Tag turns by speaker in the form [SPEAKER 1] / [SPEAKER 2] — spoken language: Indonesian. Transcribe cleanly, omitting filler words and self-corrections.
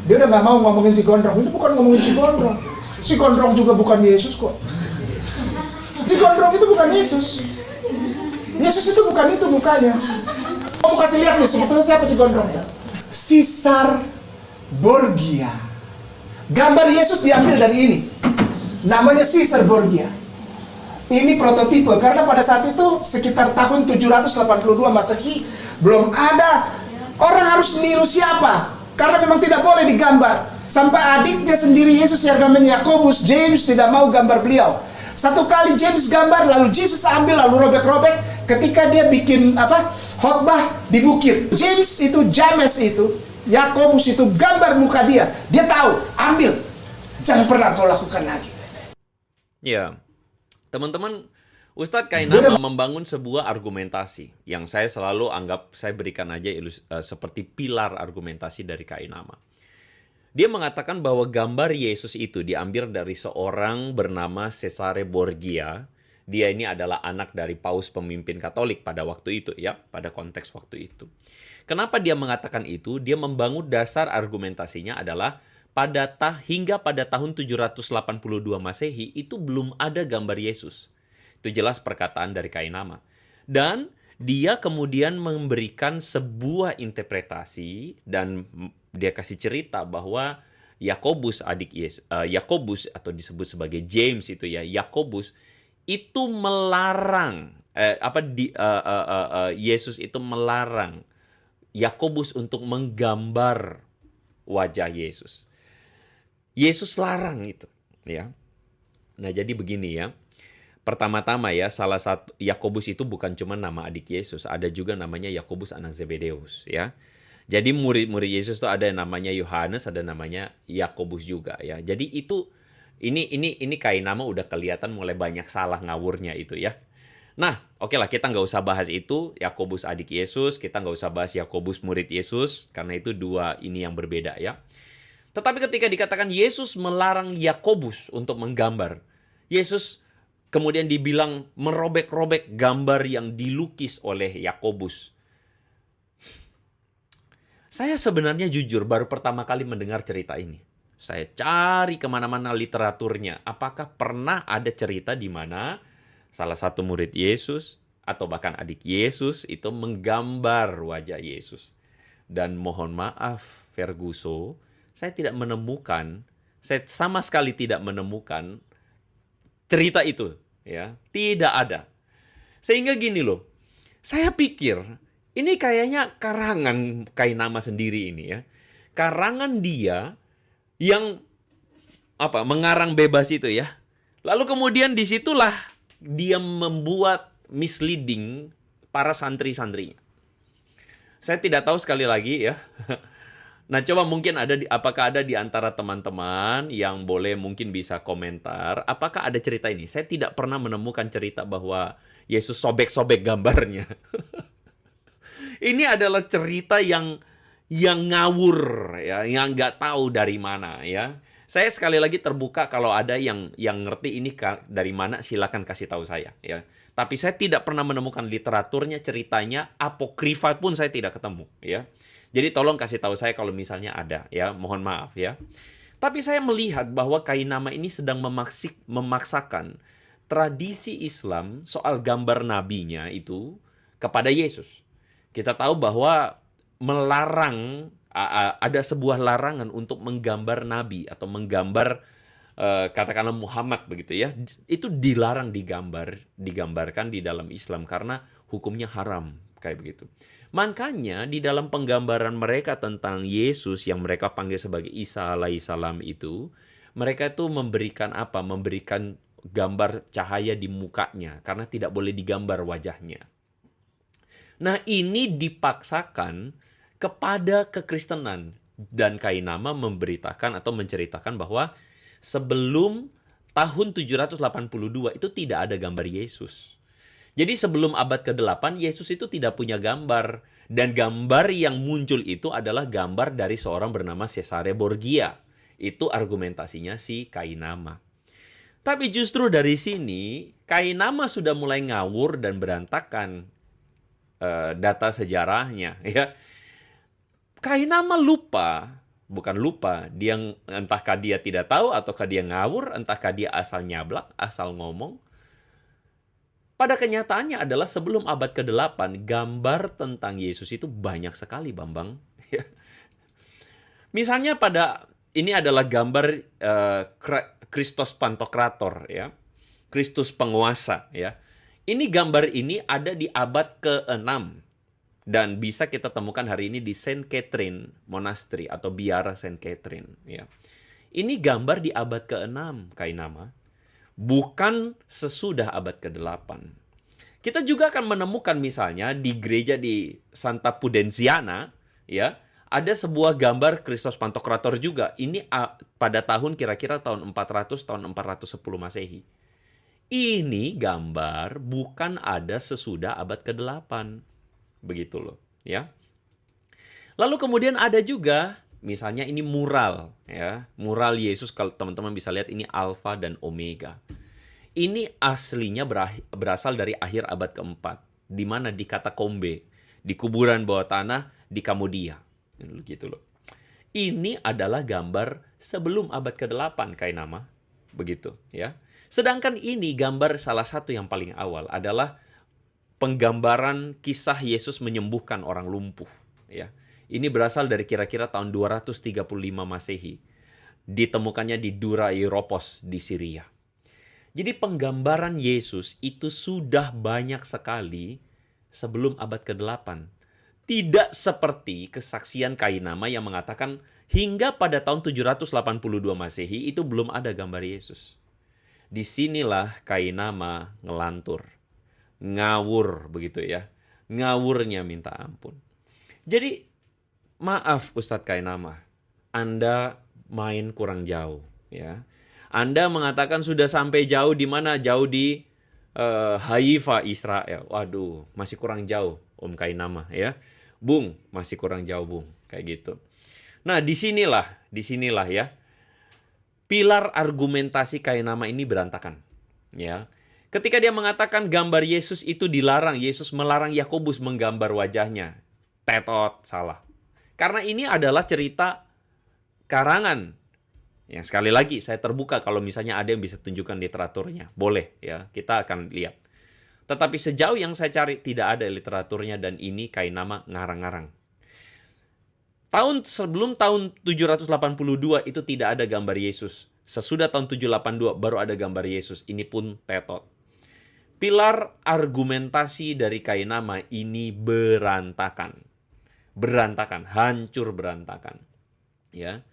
[SPEAKER 1] Dia udah nggak mau ngomongin si gondrong. Ini bukan ngomongin si gondrong. Si gondrong juga bukan Yesus kok. Si gondrong itu bukan Yesus. Yesus itu bukan itu mukanya. Kamu kasih lihat nih, sebetulnya siapa si gondrong ya? Caesar Borgia. Gambar Yesus diambil dari ini. Namanya Caesar Borgia. Ini prototipe, karena pada saat itu sekitar tahun 782 Masehi belum ada orang harus niru siapa, karena memang tidak boleh digambar. Sampai adiknya sendiri Yesus yang namanya Yakobus, James, tidak mau gambar beliau. Satu kali James gambar, lalu Jesus ambil, lalu robek-robek ketika dia bikin khotbah di bukit. James itu, James itu, Yakobus itu gambar muka dia. Dia tahu, ambil. Jangan pernah kau lakukan lagi.
[SPEAKER 2] Ya, teman-teman, Ustadz Kainama membangun sebuah argumentasi yang saya selalu anggap, saya berikan aja seperti pilar argumentasi dari Kainama. Dia mengatakan bahwa gambar Yesus itu diambil dari seorang bernama Cesare Borgia. Dia ini adalah anak dari paus pemimpin Katolik pada waktu itu, ya, pada konteks waktu itu. Kenapa dia mengatakan itu? Dia membangun dasar argumentasinya adalah hingga pada tahun 782 Masehi itu belum ada gambar Yesus. Itu jelas perkataan dari Kainama. Dan dia kemudian memberikan sebuah interpretasi dan dia kasih cerita bahwa Yakobus adik Yesus, Yakobus atau disebut sebagai James itu ya, Yakobus itu melarang Yesus itu melarang Yakobus untuk menggambar wajah Yesus. Yesus larang itu, ya. Nah, jadi begini ya. Pertama-tama ya, salah satu Yakobus itu bukan cuma nama adik Yesus, ada juga namanya Yakobus anak Zebedeus, ya. Jadi murid-murid Yesus itu ada yang namanya Yohanes, ada namanya Yakobus juga, ya. Jadi ini Kainama udah kelihatan mulai banyak salah ngawurnya itu, ya. Nah, oke lah, kita nggak usah bahas itu, Yakobus adik Yesus, kita nggak usah bahas Yakobus murid Yesus, karena itu dua ini yang berbeda, ya. Tetapi ketika dikatakan Yesus melarang Yakobus untuk menggambar, Yesus kemudian dibilang merobek-robek gambar yang dilukis oleh Yakobus. Saya sebenarnya jujur baru pertama kali mendengar cerita ini. Saya cari kemana-mana literaturnya. Apakah pernah ada cerita di mana salah satu murid Yesus atau bahkan adik Yesus itu menggambar wajah Yesus? Dan mohon maaf, Ferguso, saya sama sekali tidak menemukan cerita itu, ya. Tidak ada. Sehingga gini loh, saya pikir ini kayaknya karangan Kainama sendiri ini, ya. Karangan dia yang mengarang bebas itu, ya. Lalu kemudian disitulah dia membuat misleading para santri-santrinya. Saya tidak tahu, sekali lagi ya. Nah, coba mungkin apakah ada di antara teman-teman yang boleh mungkin bisa komentar, apakah ada cerita ini? Saya tidak pernah menemukan cerita bahwa Yesus sobek-sobek gambarnya. Ini adalah cerita yang ngawur, ya, yang nggak tahu dari mana, ya. Saya sekali lagi terbuka kalau ada yang ngerti ini dari mana, silakan kasih tahu saya, ya. Tapi saya tidak pernah menemukan literaturnya, ceritanya, apokrifa pun saya tidak ketemu, ya. Jadi tolong kasih tahu saya kalau misalnya ada, ya. Mohon maaf, ya. Tapi saya melihat bahwa Kainama ini sedang memaksakan tradisi Islam soal gambar nabinya itu kepada Yesus. Kita tahu bahwa ada sebuah larangan untuk menggambar nabi atau menggambar katakanlah Muhammad begitu, ya. Itu dilarang digambarkan di dalam Islam karena hukumnya haram kayak begitu. Makanya di dalam penggambaran mereka tentang Yesus yang mereka panggil sebagai Isa alaihissalam itu, mereka itu memberikan Memberikan gambar cahaya di mukanya karena tidak boleh digambar wajahnya. Nah, ini dipaksakan kepada kekristenan, dan Kainama memberitakan atau menceritakan bahwa sebelum tahun 782 itu tidak ada gambar Yesus. Jadi sebelum abad ke-8, Yesus itu tidak punya gambar. Dan gambar yang muncul itu adalah gambar dari seorang bernama Cesare Borgia. Itu argumentasinya si Kainama. Tapi justru dari sini, Kainama sudah mulai ngawur dan berantakan data sejarahnya, ya. Kainama lupa bukan lupa, entahkah dia tidak tahu ataukah dia ngawur, entahkah dia asal nyablak, asal ngomong. Pada kenyataannya adalah sebelum abad ke-8, gambar tentang Yesus itu banyak sekali, Bambang. Misalnya ini adalah gambar Kristus Pantokrator, ya. Kristus penguasa, ya. Ini gambar ini ada di abad ke-6 dan bisa kita temukan hari ini di Saint Catherine Monastery atau biara Saint Catherine, ya. Ini gambar di abad ke-6, Kainama. Bukan sesudah abad ke-8. Kita juga akan menemukan misalnya di gereja di Santa Pudenziana, ya, ada sebuah gambar Kristus Pantokrator juga. Ini pada tahun kira-kira tahun 400, tahun 410 Masehi. Ini gambar bukan ada sesudah abad ke-8. Begitu loh, ya. Lalu kemudian ada juga misalnya ini mural, ya. Mural Yesus, kalau teman-teman bisa lihat ini Alfa dan Omega. Ini aslinya berasal dari akhir abad ke-4, di mana di katakombe, di kuburan bawah tanah di Kamodia. Gitu loh. Ini adalah gambar sebelum abad ke-8, Kainama. Begitu, ya. Sedangkan ini gambar salah satu yang paling awal adalah penggambaran kisah Yesus menyembuhkan orang lumpuh, ya. Ini berasal dari kira-kira tahun 235 Masehi. Ditemukannya di Dura Europos di Syria. Jadi penggambaran Yesus itu sudah banyak sekali sebelum abad ke-8. Tidak seperti kesaksian Kainama yang mengatakan hingga pada tahun 782 Masehi itu belum ada gambar Yesus. Disinilah Kainama ngelantur. Ngawur begitu ya. Ngawurnya minta ampun. Jadi maaf Ustadz Kainama, Anda main kurang jauh, ya. Anda mengatakan sudah sampai jauh di mana? Jauh di Haifa, Israel. Waduh, masih kurang jauh, Om Kainama, ya. Bung, masih kurang jauh, Bung. Kayak gitu. Nah, disinilah ya. Pilar argumentasi Kainama ini berantakan, ya. Ketika dia mengatakan gambar Yesus itu dilarang, Yesus melarang Yakobus menggambar wajahnya. Tetot, salah. Karena ini adalah cerita karangan. Yang sekali lagi saya terbuka kalau misalnya ada yang bisa tunjukkan literaturnya. Boleh ya, kita akan lihat. Tetapi sejauh yang saya cari tidak ada literaturnya dan ini Kainama ngarang-ngarang. Sebelum tahun 782 itu tidak ada gambar Yesus. Sesudah tahun 782 baru ada gambar Yesus. Ini pun tetot. Pilar argumentasi dari Kainama ini berantakan. Berantakan, hancur berantakan. Ya.